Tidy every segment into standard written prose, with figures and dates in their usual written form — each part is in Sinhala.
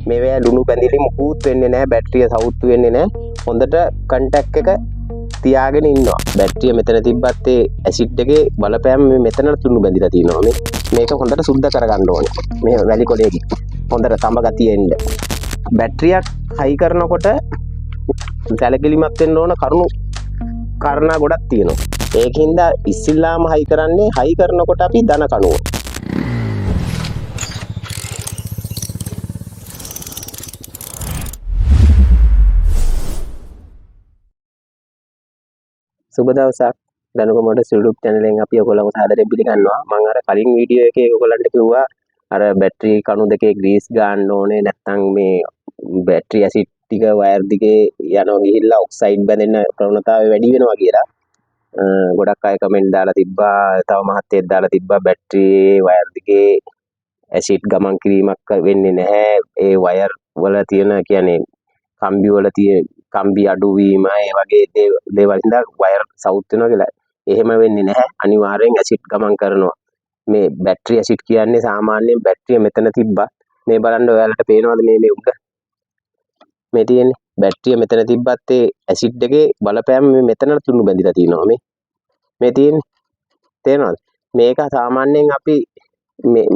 මේවා ලුණු බැඳිලි මුකුත් වෙන්නේ නැහැ. බැටරිය සවුත් වෙන්නේ නැහැ. හොඳට කන්ටැක්ට් එක තියාගෙන ඉන්නවා. බැටරිය මෙතන තිබ්බත් ඒ ඇසිඩ් එකේ බලපෑම මේ මෙතන ලුණු බැඳිලා තියෙනවා. මේක හොඳට සුද්ධ කරගන්න ඕනේ. මේ වැලි කොලයකින් හොඳට තඹ ගතිය එන්න. බැටරියක් හයි කරනකොට සැලකිලිමත් වෙන්න ඕන කාරණා ගොඩක් තියෙනවා. ඒකින්ද ඉස්සෙල්ලාම හයි කරන්නේ හයි කරනකොට අපි දන කණුව. සුබ දවසක්. දනුක මොටර්ස් YouTube channel එකෙන් අපි ඔයගොල්ලෝ සාදරයෙන් පිළිගන්නවා. මම අර කලින් වීඩියෝ එකේ ඔයගොල්ලන්ට කිව්වා අර බැටරි කණු දෙකේ ග්‍රීස් ගන්න ඕනේ, නැත්නම් මේ බැටරි ඇසිඩ් ටික වයර් දිගේ යනවා ගිහිල්ලා ඔක්සයිඩ් බැඳෙන ප්‍රවණතාවය වැඩි වෙනවා කියලා. ගොඩක් අය කමෙන්ට් දාලා තිබ්බා, තව මහත්තයෙක් දාලා තිබ්බා බැටරියේ වයර් දිගේ ඇසිඩ් ගමන් කිරීමක් වෙන්නේ නැහැ. ඒ වයර් වල තියෙන කියන්නේ කම්බි වල තියෙන කම්බි අඩු වීම ඒ වගේ දේවල් හින්දා වයර් සවුත් වෙනවා කියලා. එහෙම වෙන්නේ නැහැ. අනිවාර්යෙන් ඇසිඩ් ගමන් කරනවා. මේ බැටරි ඇසිඩ් කියන්නේ සාමාන්‍යයෙන් බැටරිය මෙතන තිබ්බා. මේ බලන්න ඔයාලට පේනවද මේ උඩ මේ තියෙන්නේ බැටරිය මෙතන තිබ්බත් ඒ ඇසිඩ් එකේ බලපෑම මේ මෙතන ලුණු බැඳිලා තියෙනවා. මේ තියෙන්නේ තේරෙනවද? මේක සාමාන්‍යයෙන් අපි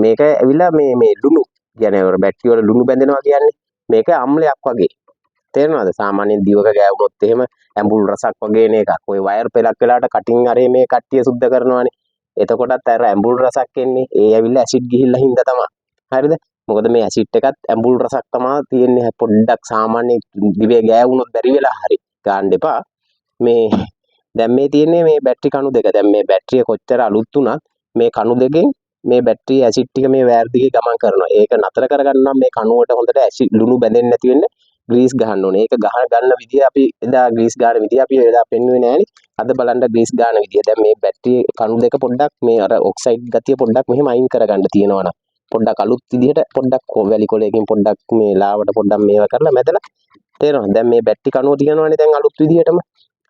මේක ඇවිල්ලා මේ ලුණු කියන්නේ බැටරි වල ලුණු බැඳෙනවා කියන්නේ මේක අම්ලයක් වගේ. තේරෙනවද? සාමාන්‍යයෙන් දිවක ගෑවුනොත් එහෙම ඇඹුල් රසක් වගේ නේ එකක්. ওই වයර් පෙලක් වෙලාට කටින් අරේ මේ කට්ටිය සුද්ධ කරනවානේ. එතකොටත් අර ඇඹුල් රසක් එන්නේ. ඒ ඇවිල්ලා ඇසිඩ් ගිහිල්ලා හින්දා තමයි. හරිද? මොකද මේ ඇසිඩ් එකත් ඇඹුල් රසක් තමයි තියෙන්නේ. පොඩ්ඩක් සාමාන්‍ය දිවේ ගෑවුනොත් බැරි වෙලා හරි ගන්න එපා. මේ දැන් මේ තියෙන්නේ මේ බැටරි කණු දෙක. දැන් මේ බැටරිය කොච්චර අලුත් වුණත් මේ කණු දෙකෙන් මේ බැටරි ඇසිඩ් ටික මේ වයර් දිගේ ගමන් කරනවා. ඒක නතර කරගන්න නම් මේ කණුවට හොඳට ඇසිඩ් ලුණු බැඳෙන්නේ නැති වෙන්න ග්‍රීස් ගහන්න ඕනේ. ඒක ගන්න විදිය අපි එදා ග්‍රීස් ගන්න විදිය අපි එදා පෙන්වුවේ නෑනේ. අද බලන්න ග්‍රීස් ගන්න විදිය. දැන් මේ බැටරි කණු දෙක පොඩ්ඩක් මේ අර ඔක්සයිඩ් ගතිය පොඩ්ඩක් මෙහෙම අයින් කරගන්න තියෙනවා නම් පොඩ්ඩක් අලුත් විදියට පොඩ්ඩක් වැලි කොලයකින් පොඩ්ඩක් මේ ලාවට පොඩ්ඩක් මේව කරලා මැදලා තේරෙනවද? දැන් මේ බැටරි කණුව තියනවනේ දැන් අලුත් විදියටම.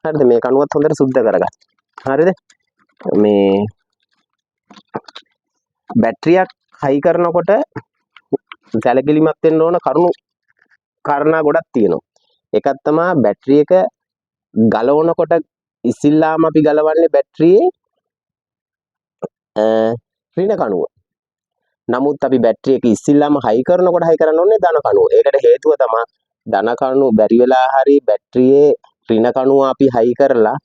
හරිද? මේ කණුවත් හොඳට සුද්ධ කරගන්න. හරිද? මේ බැටරියක් හයි කරනකොට සැලකිලිමත් වෙන්න ඕන කාරණා ගොඩක් තියෙනවා. එකක් තමයි බැටරි එක ගලවනකොට ඉස්සෙල්ලාම අපි ගලවන්නේ බැටරියේ ඍණ කණුව. නමුත් අපි බැටරි එක ඉස්සෙල්ලාම හයි කරනකොට හයි කරන්න ඕනේ ධන කණුව. ඒකට හේතුව තමයි ධන කණුව බැරි වෙලා හරි බැටරියේ ඍණ කණුව අපි හයි කරලා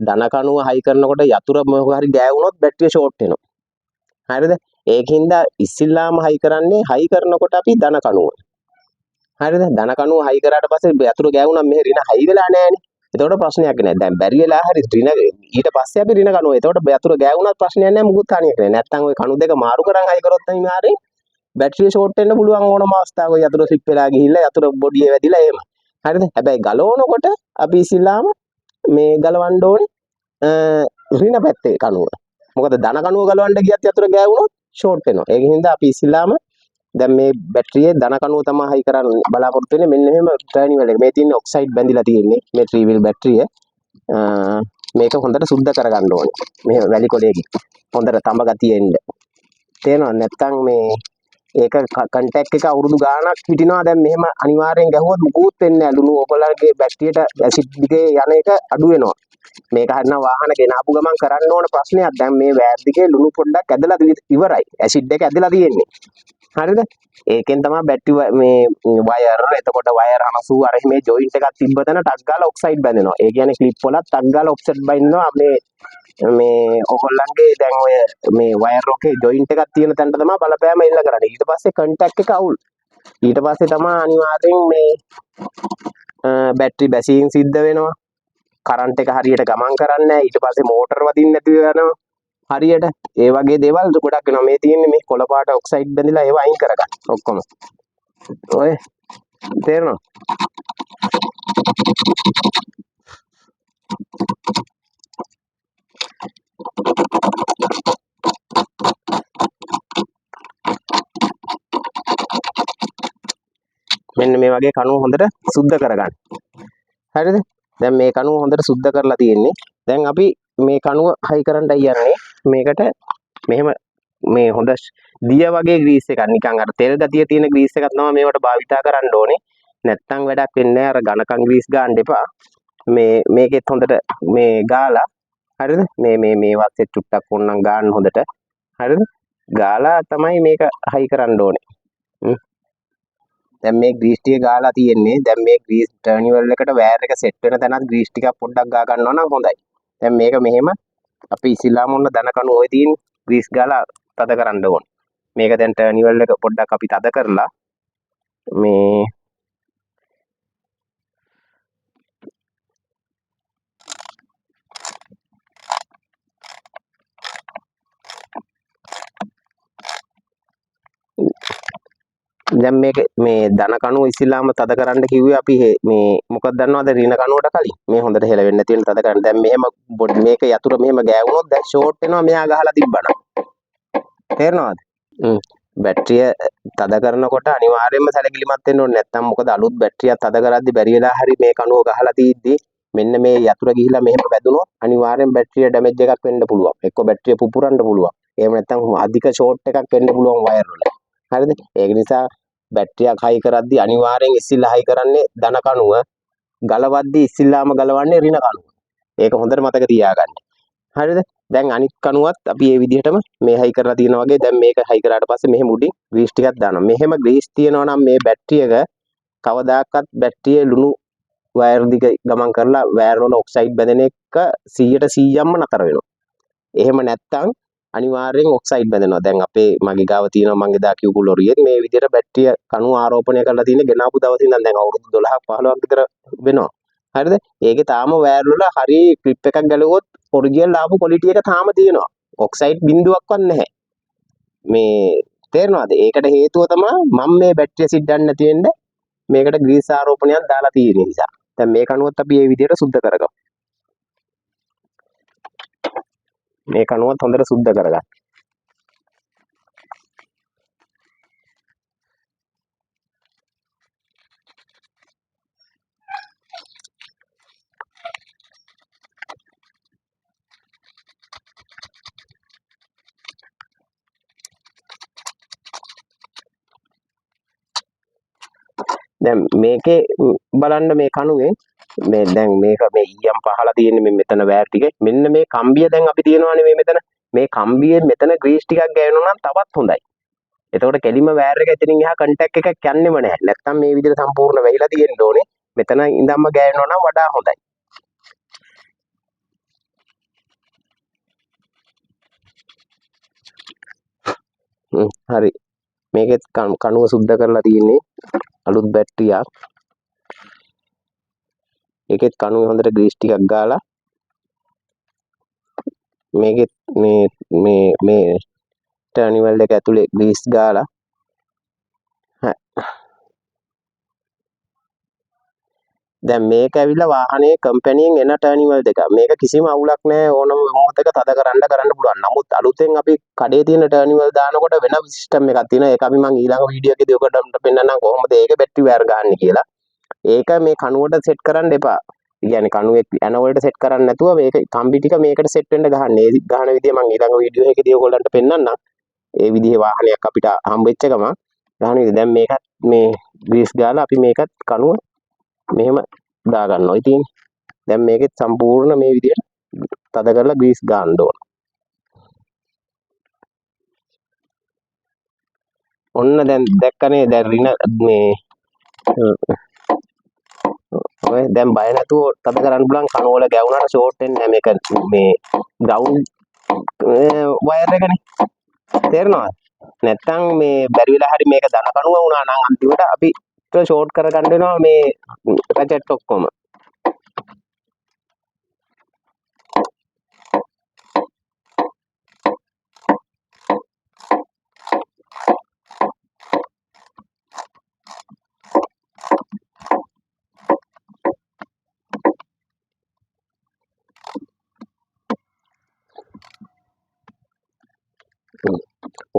ධන කණුව හයි කරනකොට යතුර මොකක් හරි ගෑවුනොත් බැටරිය ෂෝට් වෙනවා. හරිද? ඒකින්ද ඉස්සෙල්ලාම හයි කරන්නේ හයි කරනකොට අපි ධන කණුව. හරිද? ධන කණුව හයි කරාට පස්සේ යතුරු ගෑවුනම් මෙහෙ ඍණ හයි වෙලා නැහැනේ. එතකොට ප්‍රශ්නයක් නෑ. දැන් බැරි වෙලා හරි ඊට පස්සේ අපි ඍණ කණුව. එතකොට යතුරු ගෑවුනත් ප්‍රශ්නයක් නෑ, මුකුත් හානියක් නෑ. නැත්තම් ওই කණු දෙක මාරු කරන් හයි කරොත් අනිවාර්යෙන් බැටරිය ෂෝට් වෙන්න පුළුවන් ඕනම අවස්ථාවක යතුරු ස්ලිප් වෙලා ගිහිල්ලා යතුරු බොඩිය වැදිලා එහෙම. හරිද? හැබැයි ගලවනකොට අපි ඉස්සෙල්ලාම මේ ගලවන්න ඕනේ ඍණ පැත්තේ කණුව. මොකද ධන කණුව ගලවන්න ගියත් යතුරු ගෑවුනොත් ෂෝට් වෙනවා. ඒක හින්දා අපි ඉස්සෙල්ලාම දැන් මේ බැටරියේ ධන කණුව තමයි හයි කරන්න බලාපොරොත්තු වෙන්නේ. මෙන්න මෙහෙම ටර්නිවල් එක. මේ තියෙන්නේ ඔක්සයිඩ් බැඳිලා තියෙන්නේ. මේ ත්‍රිවිල් බැටරිය. මේක හොඳට සුද්ධ කරගන්න ඕනේ. මේ වැලි කොලයකින්. හොඳට තඹ ගතිය එන්න. තේරෙනවද? නැත්තම් මේ ඒක කන්ටැක්ට් එක අවුරුදු ගාණක් හිටිනවා. දැන් මෙහෙම අනිවාර්යෙන් ගැහුවොත් මුකුත් වෙන්නේ නැහැ. ලුණු ඔයගොල්ලන්ගේ බැටරියට ඇසිඩ් දිගේ යන එක අඩු වෙනවා. මේක හරිනම් වාහන ගෙනාපු ගමන් කරන්න ඕන ප්‍රශ්නයක්. දැන් මේ වයර් දිගේ ලුණු පොඩ්ඩක් ඇදලා ඉවරයි. ඇසිඩ් එක ඇදලා තියෙන්නේ. හරිද? ඒකෙන් තමයි බැටරි මේ වයර් එතකොට වයර් 90 අර මේ ජොයින්ට් එකක් තිබ්බ තැන ටක් ගාලා ඔක්සයිඩ් බැඳෙනවා. ඒ කියන්නේ ක්ලිප් වලත් ටක් ගාලා ඔෆ්සෙට් බයින්නවා. මේ ඔයගොල්ලන්ගේ දැන් ඔය මේ වයර් එකේ ජොයින්ට් එකක් තියෙන තැනට තමයි බලපෑම එල්ල කරන්නේ. ඊට පස්සේ කන්ටැක්ට් එක අවුල්. ඊට පස්සේ තමයි අනිවාර්යෙන් මේ බැටරි බැසීම් සිද්ධ වෙනවා. කරන්ට් එක හරියට ගමන් කරන්නේ නැහැ. ඊට පස්සේ මෝටර වදින්න නැති වෙනවා. හරියට ඒ වගේ දේවල් ගොඩක් වෙනවා. මේ තියෙන්නේ මේ කොළ පාට ඔක්සයිඩ් බැඳිලා ඒව අයින් කරගන්න ඔක්කොම. ඔය තේරෙනවද? මෙන්න මේ වගේ කණුව හොඳට සුද්ධ කරගන්න. හරිද? දැන් මේ කණුව හොඳට සුද්ධ කරලා තියෙන්නේ. දැන් අපි මේ කණුව හයි කරන්නයි යන්නේ. මේකට මෙහෙම මේ හොඳ දිය වගේ ග්‍රීස් එකක් නිකන් අර තෙල් ගතිය තියෙන ග්‍රීස් එකක් තමයි මේවට භාවිතා කරන්න ඕනේ. නැත්තම් වැඩක් වෙන්නේ නැහැ. අර ඝනකම් ග්‍රීස් ගන්න එපා. මේකෙත් හොඳට මේ ගාලා හරිද? මේ වත්තේ චුට්ටක් ඕනනම් ගන්න හොඳට. හරිද? ගාලා තමයි මේක හයි කරන්න ඕනේ. දැන් මේ ග්‍රීස් ටික ගාලා තියෙන්නේ. දැන් මේ ග්‍රීස් ටර්නිවල් එකට වයර් එක සෙට් වෙන තැනත් ග්‍රීස් ටිකක් පොඩ්ඩක් ගා ගන්නවා නම් හොඳයි. දැන් මේක මෙහෙම අපි ඉස්සෙල්ලාම ඔන්න දන කණු ඔය තියෙන ග්‍රීස් ගාලා තද කරන්න ඕන. මේක දැන් ටර්නිවල් එක පොඩ්ඩක් අපි තද කරලා මේ දැන් මේක මේ දන කණුව ඉස්සෙල්ලාම තද කරන්න කිව්වේ අපි මේ මොකක්ද දන්නවද රින කණුවට කලින් මේ හොඳට හෙලවෙන්න නැති වෙන තද කරන්න. දැන් මෙහෙම මේක යතුරු මෙහෙම ගෑවුනොත් දැන් ෂෝට් වෙනවා මෙයා ගහලා තිබ්බනම්. තේරෙනවද? බැටරිය තද කරනකොට අනිවාර්යයෙන්ම සැලකිලිමත් වෙන්න ඕනේ. නැත්තම් මොකද අලුත් බැටරියක් තද කරද්දි බැරි වෙලා හරි මේ කණුව ගහලා තියද්දි මෙන්න මේ යතුර ගිහිලා මෙහෙම වැදුනොත් අනිවාර්යෙන් බැටරිය ඩැමේජ් එකක් වෙන්න පුළුවන්. එක්ක බැටරිය පුපුරන්න පුළුවන්. එහෙම නැත්තම් අධික ෂෝට් එකක් වෙන්න පුළුවන් වයර් වල. හරිද? ඒක නිසා බැටරියක් හයි කරද්දි අනිවාර්යෙන් ඉස්සෙල්ලා හයි කරන්නේ දන කණුව. ගලවද්දි ඉස්සෙල්ලාම ගලවන්නේ රින කණුව. ඒක හොඳට මතක තියාගන්න. හරිද? දැන් අනිත් කණුවත් අපි මේ විදිහටම මේ හයි කරලා තියෙනවා වගේ දැන් මේක හයි කරාට පස්සේ මෙහෙම උඩින් ග්‍රීස් ටිකක් දානවා. මෙහෙම ග්‍රීස් තියෙනවා නම් මේ බැටරියක කවදාකවත් බැටරියේ ලුණු වයර් දිග ගමන් කරලා වයර් වල ඔක්සයිඩ් බැඳෙන එක 100%ක්ම නතර වෙනවා. එහෙම නැත්තම් අනිවාර්යෙන් ඔක්සයිඩ් බැඳෙනවා. දැන් මගේ ගාව තියෙනවා මං එදා කියපු ලොරියෙත් මේ විදිහට බැටරිය කණුව ආරෝපණය කරලා තියෙන ගෙනාපු දවසේ ඉඳන් දැන් අවුරුදු 12ක් 15ක් විතර වෙනවා. හරිද? ඒකේ තාම වයර් වල හරි ක්ලිප් එකක් ගැලුවොත් ඔරිජිනල් ආපු ක්වොලිටි එක තාම තියෙනවා. ඔක්සයිඩ් බිඳුවක්වත් නැහැ. මේ තේරෙනවද? ඒකට හේතුව තමයි මම මේ බැටරිය සිද්ධන්න නැති වෙන්න මේකට ග්‍රීස් ආරෝපණයක් දාලා තියෙන නිසා. දැන් මේ කණුවත් අපි මේ විදිහට සුද්ධ කරගමු. මේ කණුවත් හොඳට සුද්ධ කරගන්න. දැන් මේකේ බලන්න මේ කණුවේ මේ දැන් මේක මේ ඊයම් පහලා තියෙන්නේ මේ මෙතන වයර් ටික. මෙන්න මේ කම්බිය දැන් අපි තියනවානේ මේ මෙතන. මේ කම්බියේ මෙතන ග්‍රීස් ටිකක් ගෑවෙනවා නම් තවත් හොඳයි. එතකොට කෙලිම වයර් එක එතනින් එහා කන්ටැක්ට් එකක් යන්නෙම නැහැ. නැත්තම් මේ විදිහට සම්පූර්ණ වෙහිලා තියෙන්න ඕනේ. මෙතන ඉඳන්ම ගෑවෙනවා නම් වඩා හොඳයි. හරි. මේකෙත් කණුව සුද්ධ කරලා තියෙන්නේ අලුත් බැටරියක්. ඒකෙත් කණුවේ හොඳට ග්‍රීස් ටිකක් ගාලා මේකෙත් මේ ටර්නිවල් එක ඇතුලේ ග්‍රීස් ගාලා දැන් මේක ඇවිල්ලා වාහනේ කම්පැනියෙන් එන ටර්නිවල් දෙක. මේක කිසිම අවුලක් නැහැ ඕනම මොහොතක තද කරන්න පුළුවන්. නමුත් අලුතෙන් අපි කඩේ තියෙන ටර්නිවල් දානකොට වෙන සිස්ටම් එකක් තියෙනවා. ඒක අපි මම ඊළඟ වීඩියෝ එකේදී ඔකට පෙන්නන්නම් කොහොමද ඒක බැටරි වයර් ගන්න කියලා. ඒක මේ කණුවට සෙට් කරන්න එපා. කියන්නේ කණුවේ ඇන වලට සෙට් කරන්න නැතුව මේක කම්බි ටික මේකට සෙට් වෙන්න ගහන්නේ. ඒ ගහන විදිය මම ඊළඟ වීඩියෝ එකේදී ඔයගොල්ලන්ට පෙන්නන්නම්. ඒ විදිහේ වාහනයක් අපිට හම්බෙච්ච ගමන් ගහන විදිය. දැන් මේකත් මේ ග්‍රීස් ගාලා අපි මේකත් කණුව මෙහෙම දා ගන්නවා. ඉතින් දැන් මේකෙත් සම්පූර්ණ මේ විදිහට තද කරලා ග්‍රීස් ගන්න ඕන. ඔන්න දැන් දැක්කනේ දැන් රින මේ ඔය දැන් බය නැතුව තද කරන්න පුළුවන්. කණුව වල ගැවුනට ෂෝට් වෙන්නේ නැහැ. මේක මේ ග්‍රවුන්ඩ් වයර් එකනේ. තේරෙනවද? නැත්තම් මේ බැරි වෙලා හරි මේක දන කණුව වුණා නම් අන්තිමට අපි ෂෝට් කරගන්න වෙනවා මේ රැකට් ඔක්කොම.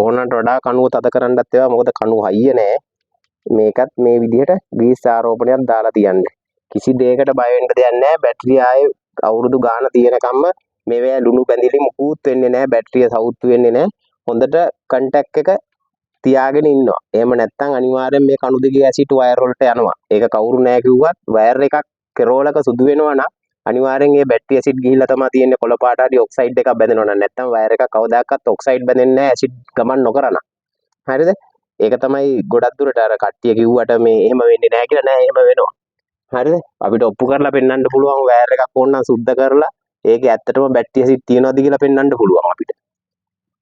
ඕනට වඩා කණුව තද කරන්නත් ඒවා මොකද කණුව හයිය නෑ. මේකත් මේ විදිහට ග්‍රීස් ආරෝපණයක් දාලා තියන්න. කිසි දෙයකට බය වෙන්න දෙයක් නෑ. බැටරිය ආයේ අවුරුදු ගාන තියෙනකම්ම මේවා ලුණු බැඳිලි මුකුත් වෙන්නේ නෑ. බැටරිය සවුත්තු වෙන්නේ නෑ. හොඳට කන්ටැක්ට් එක තියාගෙන ඉන්නවා. එහෙම නැත්නම් අනිවාර්යෙන් මේ කණු දිගේ ඇසිඩ් වයර් වලට යනවා. ඒක කවුරු නෑ කිව්වත් වයර් එකක් කෙරෝලක සුදු වෙනවා නම් අනිවාර්යෙන් මේ බැටරි ඇසිඩ් ගිහිල්ලා තමයි තියෙන්නේ කොළ පාට හරි ඔක්සයිඩ් එකක් බැඳෙනවා නම්. නැත්නම් වයර් එක කවදාකවත් ඔක්සයිඩ් බැඳෙන්නේ නෑ ඇසිඩ් ගමන් නොකරන. හරිද? ඒක තමයි ගොඩක් දුරට අර කට්ටිය කිව්වට මේ එහෙම වෙන්නේ නෑ කියලා නෑ එහෙම වෙනවා. හරිද? අපිට ඔප්පු කරලා පෙන්වන්න පුළුවන් වයර් එකක් ඕනනම් සුද්ධ කරලා ඒකේ ඇත්තටම බැටරි ඇසිඩ් තියනවද කියලා පෙන්වන්න පුළුවන් අපිට.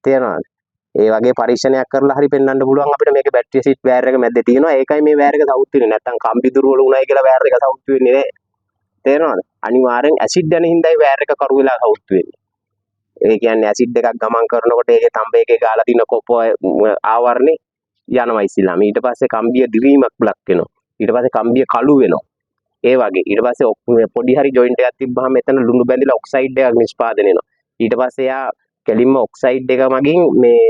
තේරෙනවද? ඒ වගේ පරීක්ෂණයක් කරලා හරි පෙන්වන්න පුළුවන් අපිට මේකේ බැටරි ඇසිඩ් වයර් එක මැද්දේ තියෙනවා. ඒකයි මේ වයර් එක සවුත් වෙන්නේ. නැත්තම් කම්බි දුර්වල උනායි කියලා වයර් එක සවුත් වෙන්නේ නෑ. තේරෙනවද? අනිවාර්යෙන් ඇසිඩ් යන හින්දායි වයර් එක කරු වෙලා සවුත් වෙන්නේ. ඒ කියන්නේ ඇසිඩ් එකක් ගමන් කරනකොට ඒකේ තඹේකේ ගාලා තියෙන කොපුව ආවරණේ යනවා ඉස්සෙල්ලාම. ඊට පස්සේ කම්බිය දිවීමක් ලක් වෙනවා. ඊට පස්සේ කම්බිය කළු වෙනවා. ඒ වගේ ඊට පස්සේ පොඩි හරි ජොයින්ට් එකක් තිබ්බහම එතන ලුණු බැඳිලා ඔක්සයිඩ් එකක් නිෂ්පාදනය වෙනවා. ඊට පස්සේ යා කෙලින්ම ඔක්සයිඩ් එක මගින් මේ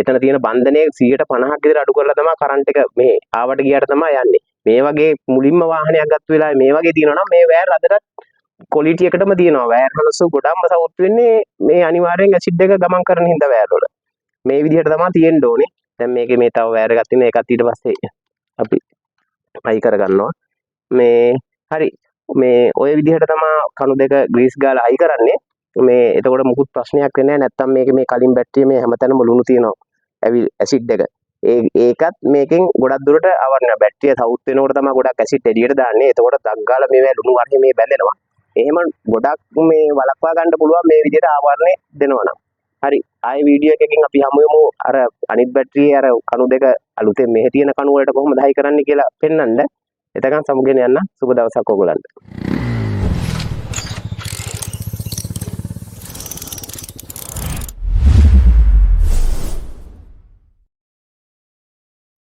එතන තියෙන බන්ධනය 150ක් විතර අඩු කරලා තමයි කරන්ට් එක මේ ආවට ගියාට තමයි යන්නේ. මේ වගේ මුලින්ම වාහනයක් ගත්ත වෙලාවේ මේ වගේ තියෙනවා නම් මේ වයර් අදටත් ක්වොලිටි එකටම තියෙනවා. වයර් හනසු ගොඩක්ම සවුත් වෙන්නේ මේ අනිවාර්යෙන් ඇසිඩ් එක ගමන් කරන හින්දා වයර් වල. මේ විදිහට තමයි තියෙන්න ඕනේ. දැන් මේකේ මේ තව වයර් එකක් තියෙනවා. ඒකත් ඊට පස්සේ අපි අයි කරගන්නවා. මේ හරි මේ ඔය විදිහට තමයි කණු දෙක ග්‍රීස් ගාලා අයි කරන්නේ. මේ එතකොට මුකුත් ප්‍රශ්නයක් වෙන්නේ නැහැ. නැත්තම් මේකේ මේ කලින් බැටරිය මේ හැමතැනම ලුණු තියෙනවා. ඇසිඩ් එක. ඒකත් මේකෙන් ගොඩක් දුරට අවර්ණ බැටරිය සවුත් වෙනකොට තමයි ගොඩක් ඇසිඩ් එළියට දාන්නේ. එතකොට දක් ගාලා මේ ලුණු වර්ණය මේ බැඳෙනවා. එහෙම ගොඩක් මේ වළක්වා ගන්න පුළුවන් මේ විදිහට ආවරණය දෙනවා නම්. හරි. ආයේ වීඩියෝ එකකින් අපි හමු වෙමු අර අනිත් බැටරියේ අර කණු දෙක අලුතෙන් මෙහෙ තියෙන කණු වලට කොහොමද හයි කරන්නේ කියලා පෙන්වන්න. එතකන් සමුගෙන යන්න සුබ දවසක් ඔයගොල්ලන්ට.